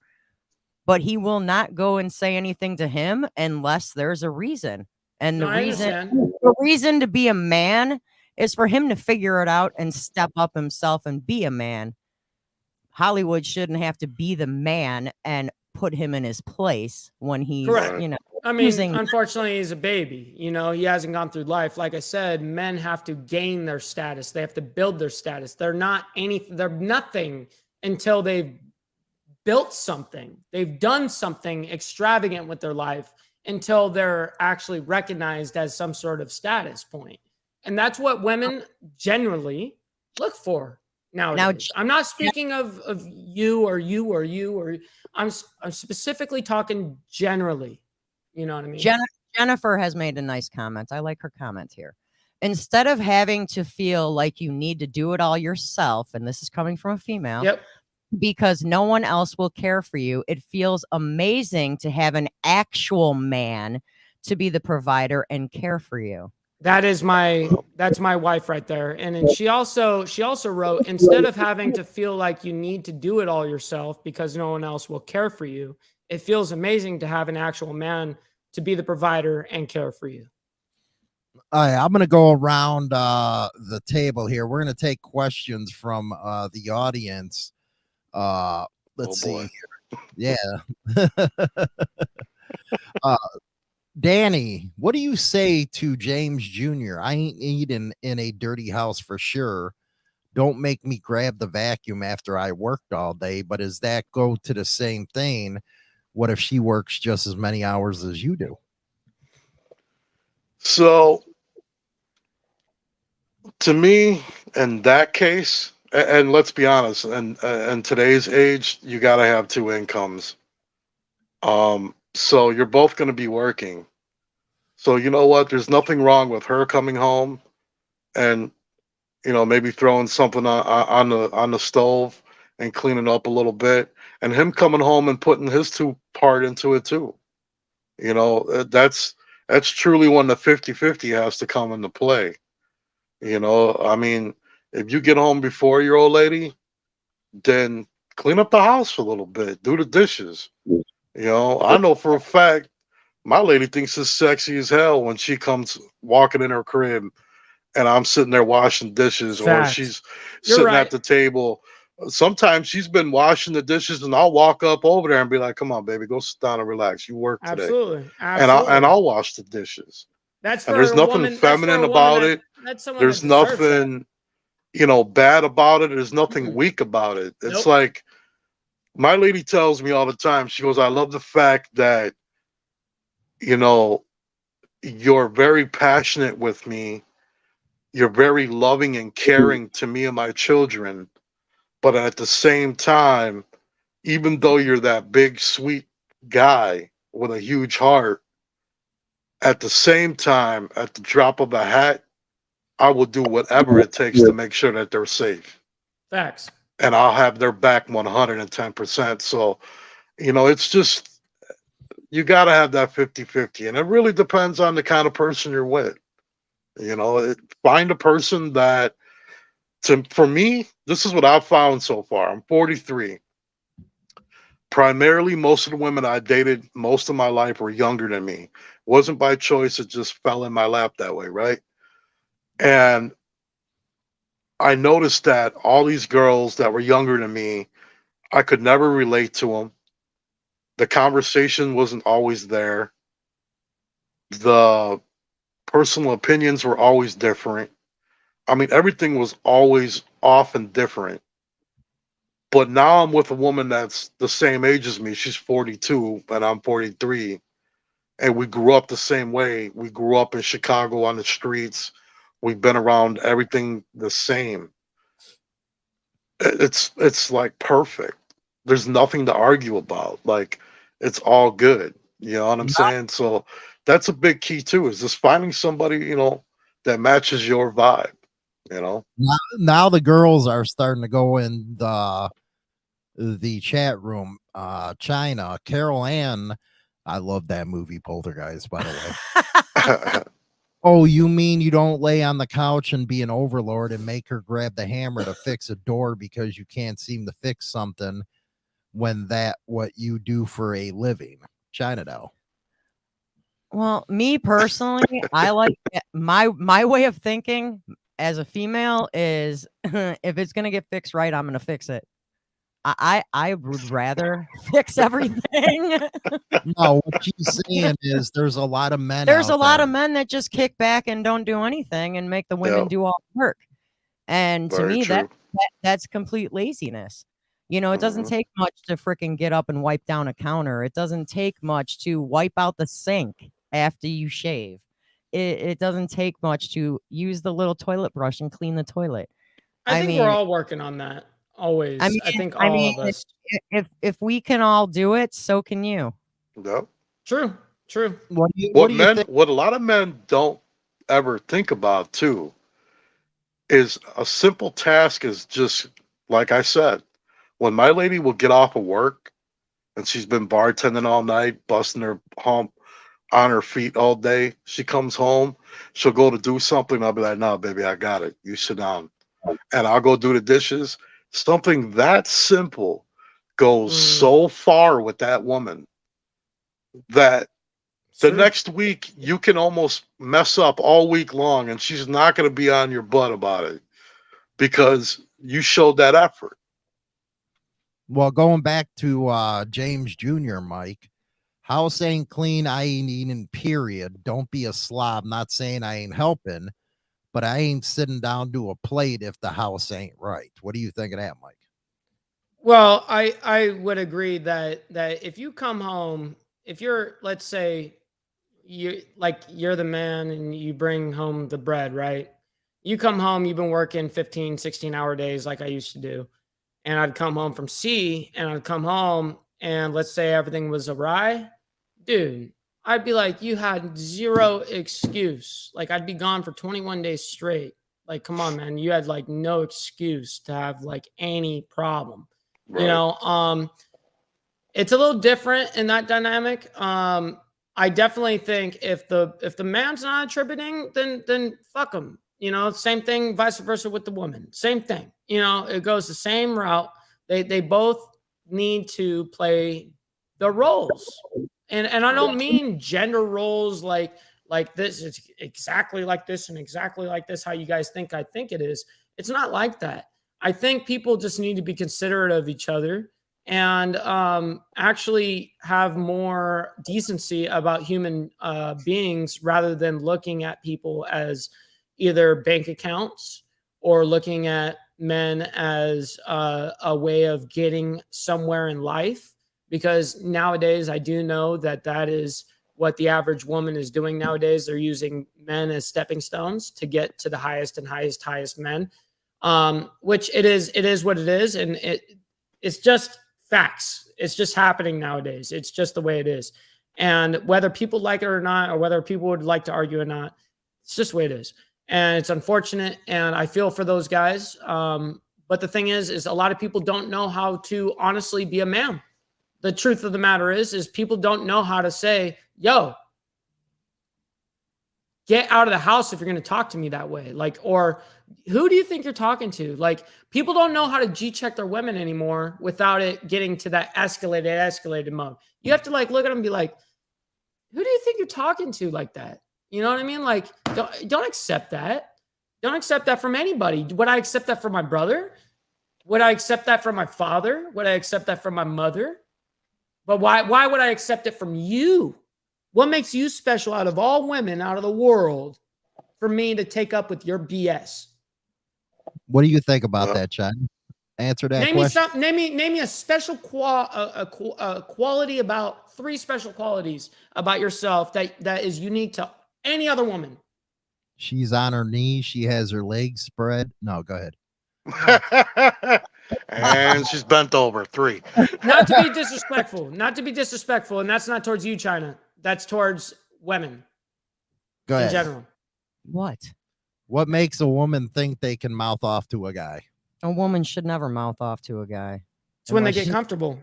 but he will not go and say anything to him unless there's a reason. And No, I understand. the reason to be a man is for him to figure it out and step up himself and be a man. Hollywood shouldn't have to be the man and put him in his place when he's, Correct. you know, I mean, using- unfortunately, he's a baby. You know, he hasn't gone through life. Like I said, men have to gain their status. They have to build their status. They're nothing until they've built something. They've done something extravagant with their life until they're actually recognized as some sort of status point. And that's what women generally look for nowadays. I'm not speaking of you or I'm specifically talking generally. You know what I mean? Jennifer has made a nice comment. I like her comment here. Instead of having to feel like you need to do it all yourself, and this is coming from a female, Yep. because no one else will care for you, it feels amazing to have an actual man to be the provider and care for you. That's my wife right there. And then she also wrote, instead of having to feel like you need to do it all yourself because no one else will care for you, it feels amazing to have an actual man to be the provider and care for you. All right, I'm going to go around the table here. We're going to take questions from the audience. Let's see boy. here. Yeah. Danny, what do you say to James Jr.? I ain't eating in a dirty house for sure. Don't make me grab the vacuum after I worked all day. But does that go to the same thing? What if she works just as many hours as you do? So, to me, in that case, and let's be honest, and in today's age, you got to have 2 incomes. So you're both going to be working. So you know what? There's nothing wrong with her coming home, and maybe throwing something on the stove and cleaning up a little bit, and him coming home and putting his 2 part into it too. That's truly when the 50-50 has to come into play. I mean, if you get home before your old lady, then clean up the house a little bit, do the dishes. I know for a fact my lady thinks it's sexy as hell when she comes walking in her crib and I'm sitting there washing dishes, Facts. or she's You're sitting right. at the table. Sometimes she's been washing the dishes and I'll walk up over there and be like, "Come on, baby, go sit down and relax. You work today." Absolutely. And I'll wash the dishes. That's And for there's a nothing woman, that's for a feminine woman about that- it. That's someone There's that deserves that. nothing, bad about it. There's nothing Mm-mm. weak about it. It's Nope. like my lady tells me all the time. She goes, "I love the fact that, you know, you're very passionate with me. You're very loving and caring to me and my children. But at the same time, even though you're that big, sweet guy with a huge heart, at the same time, at the drop of a hat, I will do whatever it takes to make sure that they're safe. Facts. And I'll have their back 110%. So, it's just, you got to have that 50-50. And it really depends on the kind of person you're with. Find a person that, for me, this is what I've found so far. I'm 43. Primarily, most of the women I dated most of my life were younger than me. It wasn't by choice. It just fell in my lap that way, right? And I noticed that all these girls that were younger than me, I could never relate to them. The conversation wasn't always there. The personal opinions were always different. I mean, everything was always off and different. But now I'm with a woman that's the same age as me. She's 42 and I'm 43. And we grew up the same way. We grew up in Chicago on the streets. We've been around everything the same. It's like perfect. There's nothing to argue about. Like, it's all good. You know what I'm saying? So that's a big key too, is just finding somebody, that matches your vibe, Now the girls are starting to go in the chat room. China, Carol Ann, I love that movie Poltergeist, by the way. Oh, you mean you don't lay on the couch and be an overlord and make her grab the hammer to fix a door because you can't seem to fix something when that what you do for a living? China doll. Well, me personally, I like my way of thinking as a female is if it's gonna get fixed right, I'm gonna fix it. I would rather fix everything. No, what she's saying is there's a lot of men. There's a out lot there. of men that just kick back and don't do anything and make the women Yeah. do all the work. And to Very me, true. that's complete laziness. It doesn't Mhm. take much to freaking get up and wipe down a counter. It doesn't take much to wipe out the sink after you shave. It doesn't take much to use the little toilet brush and clean the toilet. I think we're mean, all working on that. Always. I mean, I think all of us. if we can all do it, so can you. Yeah. True. True. What do you What think? a lot of men don't ever think about too is a simple task is just like I said, when my lady will get off of work and she's been bartending all night, busting her hump on her feet all day, she comes home, she'll go to do something. I'll be like, "No, baby, I got it. You sit down," and I'll go do the dishes. Something that simple goes so far with that woman that the True. next week you can almost mess up all week long and she's not going to be on your butt about it because you showed that effort. Well, going back to James Jr., Mike, house ain't clean, I ain't eating, period. Don't be a slob. Not saying I ain't helping, but I ain't sitting down to a plate if the house ain't right. What do you think of that, Mike? Well, I would agree that if you come home, if you're, let's say you're the man and you bring home the bread, right? You come home, you've been working 15, 16-hour days like I used to do. And I'd come home from sea and I'd come home and let's say everything was awry. Dude, I'd be like, you had zero excuse. Like I'd be gone for 21 days straight. Like, come on, man. You had like no excuse to have like any problem. Right. It's a little different in that dynamic. I definitely think if the man's not attributing, then fuck him. Same thing, vice versa with the woman. Same thing. It goes the same route. They both need to play the roles. And I don't mean gender roles like this. It's exactly like this and exactly like this, how you guys think I think it is. It's not like that. I think people just need to be considerate of each other and actually have more decency about human beings rather than looking at people as, either bank accounts or looking at men as a way of getting somewhere in life. Because nowadays, I do know that that is what the average woman is doing nowadays. They're using men as stepping stones to get to the highest and highest men, which it is what it is. And it's just facts. It's just happening nowadays. It's just the way it is. And whether people like it or not, or whether people would like to argue or not, it's just the way it is. And it's unfortunate. And I feel for those guys. But the thing is a lot of people don't know how to honestly be a man. The truth of the matter is people don't know how to say, yo, get out of the house if you're going to talk to me that way. Like, or who do you think you're talking to? Like, people don't know how to G-check their women anymore without it getting to that escalated mode. You have to like look at them and be like, who do you think you're talking to like that? You know what I mean? Like, don't accept that. Don't accept that from anybody. Would I accept that from my brother? Would I accept that from my father? Would I accept that from my mother? But why would I accept it from you? What makes you special out of all women out of the world for me to take up with your BS? What do you think about that, Chad? Answer that question. Name me a special quality about 3 special qualities about yourself that is unique to any other woman. She's on her knees. She has her legs spread. No, go ahead. And she's bent over. 3. Not to be disrespectful. And that's not towards you, China. That's towards women. Go ahead. In general. What makes a woman think they can mouth off to a guy? A woman should never mouth off to a guy. It's when they get comfortable.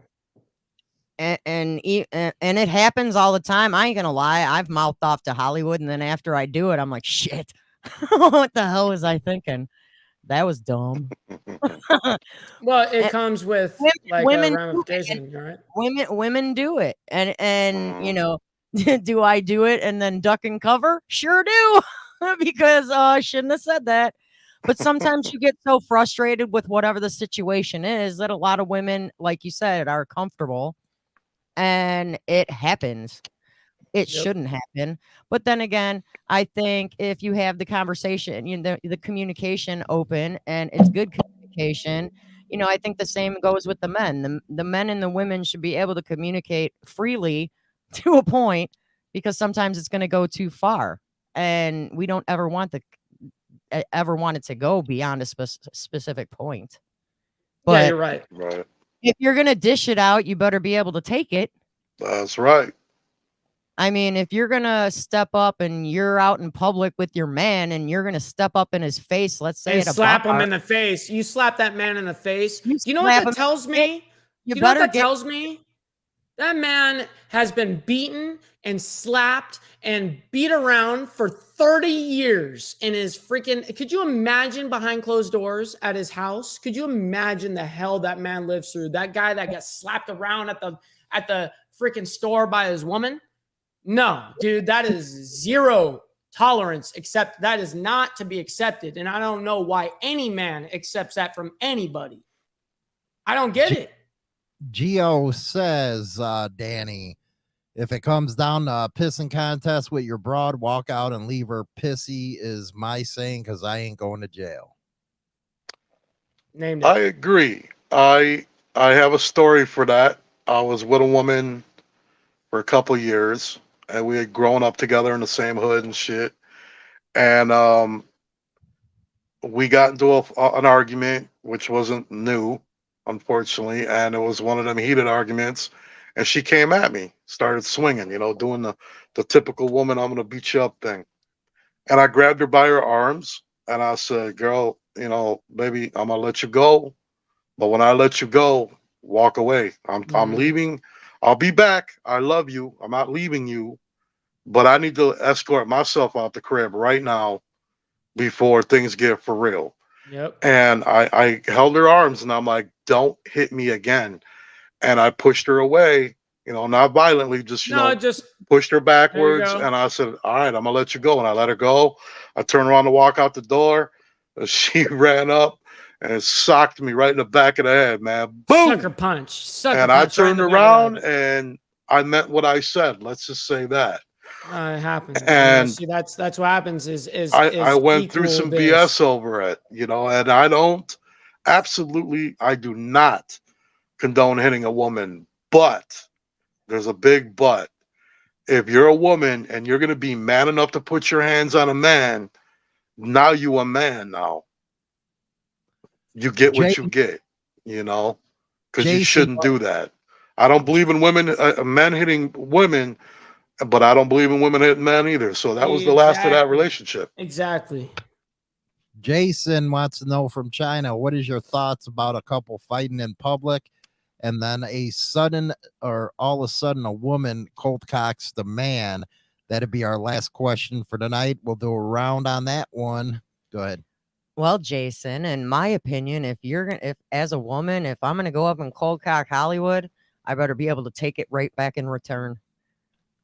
And it happens all the time. I ain't gonna lie. I've mouthed off to Hollywood, and then after I do it, I'm like, shit. What the hell was I thinking? That was dumb. Well, it comes with women, a ramification, right? Women do it, and you know, do I do it and then duck and cover? Sure do, because I shouldn't have said that. But sometimes you get so frustrated with whatever the situation is that a lot of women, like you said, are comfortable, and it happens. It shouldn't happen. But then again, I think if you have the conversation, you know, the communication open, and it's good communication, you know, I think the same goes with the men. The men and the women should be able to communicate freely to a point, because sometimes it's going to go too far, and we don't ever want it to go beyond a specific point. But yeah, you're right. Right. If you're going to dish it out, you better be able to take it. That's right. I mean, if you're going to step up and you're out in public with your man and you're going to step up in his face, let's say and slap him in the face. You slap that man in the face. You know what that tells me? You know what that tells me? That man has been beaten and slapped and beat around for 30 years in his freaking... Could you imagine behind closed doors at his house? Could you imagine the hell that man lives through? That guy that got slapped around at the freaking store by his woman? No, dude, that is zero tolerance, except that is not to be accepted. And I don't know why any man accepts that from anybody. I don't get it. Gio says, Danny, if it comes down to a pissing contest with your broad, walk out and leave her pissy is my saying, because I ain't going to jail. Named it. I agree. I have a story for that. I was with a woman for a couple years, and we had grown up together in the same hood and shit. And we got into an argument, which wasn't new, unfortunately, and it was one of them heated arguments. And she came at me, started swinging, you know, doing the typical woman, I'm going to beat you up thing. And I grabbed her by her arms, and I said, girl, you know, baby, I'm going to let you go. But when I let you go, walk away. I'm leaving. I'll be back. I love you. I'm not leaving you. But I need to escort myself out the crib right now before things get for real. Yep. And I held her arms, and I'm like, don't hit me again. And I pushed her away, you know, not violently, just, you know, just pushed her backwards. And I said, all right, I'm going to let you go. And I let her go. I turned around to walk out the door. She ran up and socked me right in the back of the head, man. Boom! Sucker punch. And I turned around and I meant what I said. Let's just say that. It happens. And See, that's what happens is I went through equal some biz. BS over it, and I do not condone hitting a woman, but there's a big but. If you're a woman and you're going to be man enough to put your hands on a man, now you a man now. You get what you get, because you shouldn't do that. I don't believe in men hitting women, but I don't believe in women hitting men either. So that was the last of that relationship. Exactly. Jason wants to know from China, what is your thoughts about a couple fighting in public and then all of a sudden a woman cold cocks the man? That'd be our last question for tonight. We'll do a round on that one. Go ahead. Well, Jason, in my opinion, if as a woman, if I'm gonna go up and cold cock Hollywood, I better be able to take it right back in return,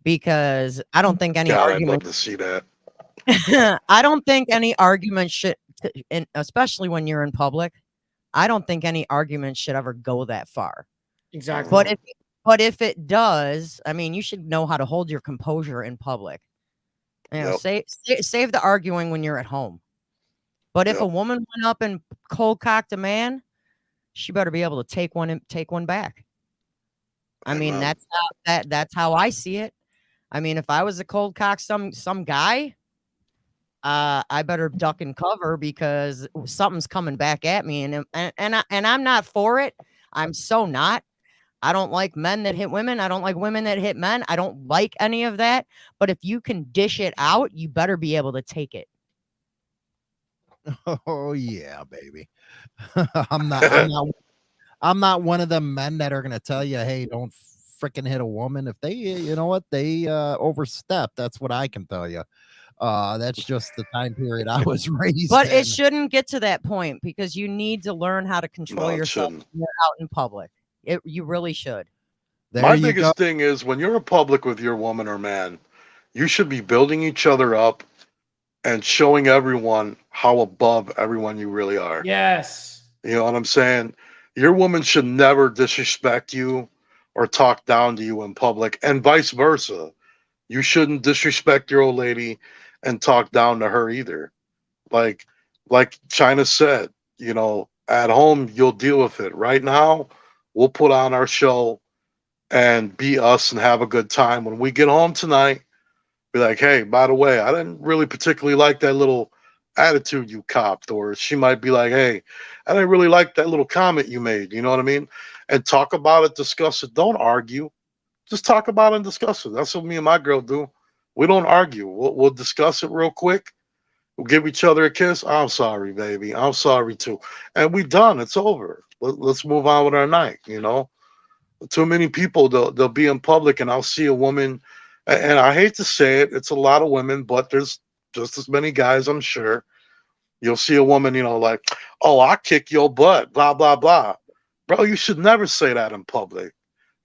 because I don't think any argument. I'd love to see that. I don't think any argument should, and especially when you're in public, I don't think any argument should ever go that far. Exactly. But if it does, I mean, you should know how to hold your composure in public. Save the arguing when you're at home. But if a woman went up and cold cocked a man, she better be able to take one back. I mean, that's how I see it. I mean, if I was to cold cock some guy, I better duck and cover, because something's coming back at me, and I'm not for it. I'm so not. I don't like men that hit women. I don't like women that hit men. I don't like any of that. But if you can dish it out, you better be able to take it. Oh yeah, baby. I'm not one of them men that are gonna tell you, hey, don't freaking hit a woman. If they, they overstep, that's what I can tell you. That's just the time period I was raised But in. it shouldn't get to that point, because you need to learn how to control yourself when you're out in public. You really should. My biggest thing is, when you're in public with your woman or man, you should be building each other up and showing everyone how above everyone you really are. Yes. You know what I'm saying? Your woman should never disrespect you or talk down to you in public, and vice versa. You shouldn't disrespect your old lady and talk down to her either. Like China said, at home, you'll deal with it. Right now, we'll put on our show and be us and have a good time. When we get home tonight, be like, hey, by the way, I didn't really particularly like that little attitude you copped. Or she might be like, hey, I didn't really like that little comment you made. You know what I mean? And talk about it, discuss it. Don't argue. Just talk about it and discuss it. That's what me and my girl do. We don't argue. We'll discuss it real quick. We'll give each other a kiss. I'm sorry, baby. I'm sorry too. And we done. It's over. Let's move on with our night. Too many people, they'll be in public, and I'll see a woman, and I hate to say it, it's a lot of women, but there's just as many guys, I'm sure. You'll see a woman, like, oh, I'll kick your butt, blah, blah, blah. Bro, you should never say that in public.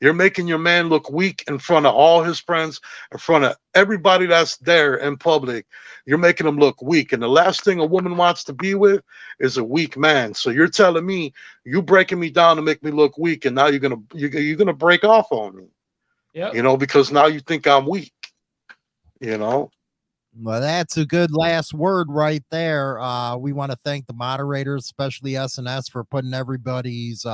You're making your man look weak in front of all his friends, in front of everybody that's there in public. You're making him look weak. And the last thing a woman wants to be with is a weak man. So you're telling me you breaking me down to make me look weak, and now you're gonna break off on me. Yeah. Because now you think I'm weak. Well, that's a good last word right there. We want to thank the moderators, especially SNS, for putting everybody's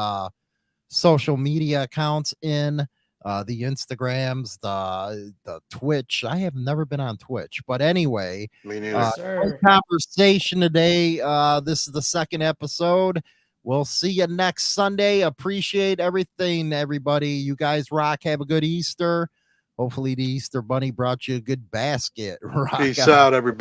social media accounts in, the Instagrams, the Twitch. I have never been on Twitch, but anyway, me neither. Conversation today. This is the second episode. We'll see you next Sunday. Appreciate everything, everybody. You guys rock. Have a good Easter. Hopefully the Easter Bunny brought you a good basket. Peace out, everybody.